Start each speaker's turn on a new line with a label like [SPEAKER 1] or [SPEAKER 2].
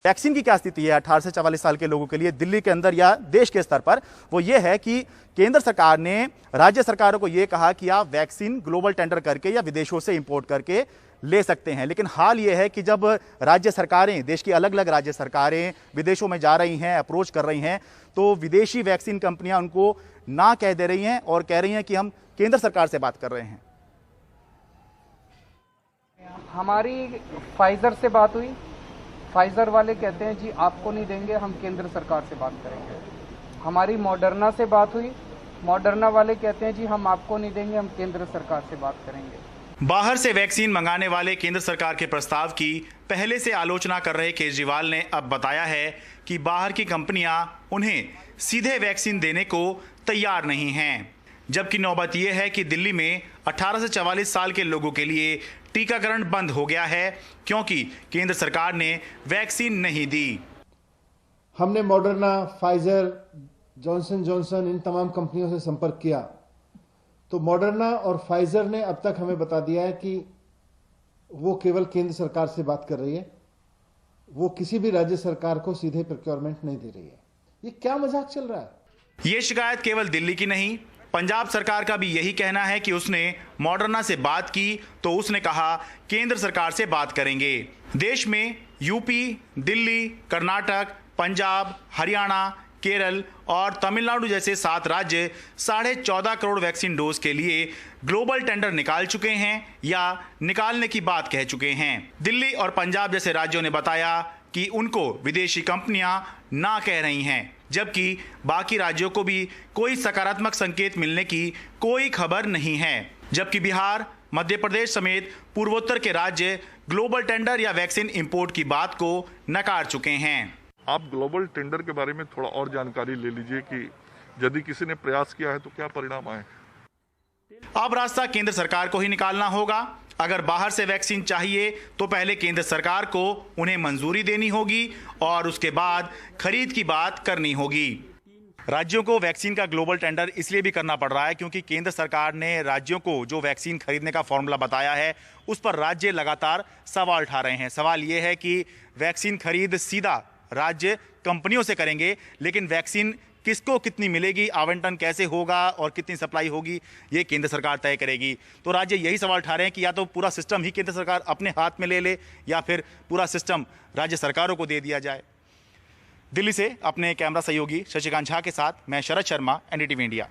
[SPEAKER 1] Vaccine की क्या स्थिति है 18 से 44 साल के लोगों के लिए दिल्ली के अंदर या देश के स्तर पर, वो ये है कि केंद्र सरकार ने राज्य सरकारों को ये कहा कि आप वैक्सीन ग्लोबल टेंडर करके या विदेशों से इंपोर्ट करके ले सकते हैं। लेकिन हाल ये है कि जब राज्य सरकारें, देश की अलग अलग राज्य सरकारें विदेशों में जा रही हैं, अप्रोच कर रही हैं, तो विदेशी वैक्सीन कंपनियां उनको ना कह दे रही हैं और कह रही हैं कि हम केंद्र सरकार से बात कर रहे हैं।
[SPEAKER 2] हमारी फाइजर से बात हुई, फाइजर वाले कहते हैं जी आपको नहीं देंगे, हम केंद्र सरकार से बात करेंगे। हमारी मॉडर्ना से बात हुई, मॉडर्ना वाले कहते हैं जी हम आपको नहीं देंगे, हम केंद्र सरकार से बात करेंगे।
[SPEAKER 1] बाहर से वैक्सीन मंगाने वाले केंद्र सरकार के प्रस्ताव की पहले से आलोचना कर रहे केजरीवाल ने अब बताया है कि बाहर की कंपनियां उन्हें सीधे वैक्सीन देने को तैयार नहीं हैं। जबकि नौबत यह है कि दिल्ली में 18 से 44 साल के लोगों के लिए टीकाकरण बंद हो गया है क्योंकि केंद्र सरकार ने वैक्सीन नहीं दी।
[SPEAKER 3] हमने मॉडर्ना, फाइजर, जॉनसन जॉनसन इन तमाम कंपनियों से संपर्क किया तो मॉडर्ना और फाइजर ने अब तक हमें बता दिया है कि वो केवल केंद्र सरकार से बात कर रही है, वो किसी भी राज्य सरकार को सीधे प्रोक्योरमेंट नहीं दे रही है। ये क्या मजाक चल रहा है?
[SPEAKER 1] ये शिकायत केवल दिल्ली की नहीं, पंजाब सरकार का भी यही कहना है कि उसने मॉडर्ना से बात की तो उसने कहा केंद्र सरकार से बात करेंगे। देश में यूपी, दिल्ली, कर्नाटक, पंजाब, हरियाणा, केरल और तमिलनाडु जैसे 7 राज्य 14.5 करोड़ वैक्सीन डोज के लिए ग्लोबल टेंडर निकाल चुके हैं या निकालने की बात कह चुके हैं। दिल्ली और पंजाब जैसे राज्यों ने बताया कि उनको विदेशी कंपनियां ना कह रही हैं, जबकि बाकी राज्यों को भी कोई सकारात्मक संकेत मिलने की कोई खबर नहीं है। जबकि बिहार, मध्य प्रदेश समेत पूर्वोत्तर के राज्य ग्लोबल टेंडर या वैक्सीन इंपोर्ट की बात को नकार चुके हैं।
[SPEAKER 4] आप ग्लोबल टेंडर के बारे में थोड़ा और जानकारी ले लीजिए कि यदि किसी ने प्रयास किया है तो क्या परिणाम आए।
[SPEAKER 1] अब रास्ता केंद्र सरकार को ही निकालना होगा। अगर बाहर से वैक्सीन चाहिए तो पहले केंद्र सरकार को उन्हें मंजूरी देनी होगी और उसके बाद खरीद की बात करनी होगी। राज्यों को वैक्सीन का ग्लोबल टेंडर इसलिए भी करना पड़ रहा है क्योंकि केंद्र सरकार ने राज्यों को जो वैक्सीन खरीदने का फॉर्मूला बताया है उस पर राज्य लगातार सवाल उठा रहे हैं। सवाल ये है कि वैक्सीन खरीद सीधा राज्य कंपनियों से करेंगे, लेकिन वैक्सीन किसको कितनी मिलेगी, आवंटन कैसे होगा और कितनी सप्लाई होगी, ये केंद्र सरकार तय करेगी। तो राज्य यही सवाल उठा रहे हैं कि या तो पूरा सिस्टम ही केंद्र सरकार अपने हाथ में ले ले या फिर पूरा सिस्टम राज्य सरकारों को दे दिया जाए। दिल्ली से अपने कैमरा सहयोगी शशिकांत झा के साथ मैं शरद शर्मा, एनडीटीवी इंडिया।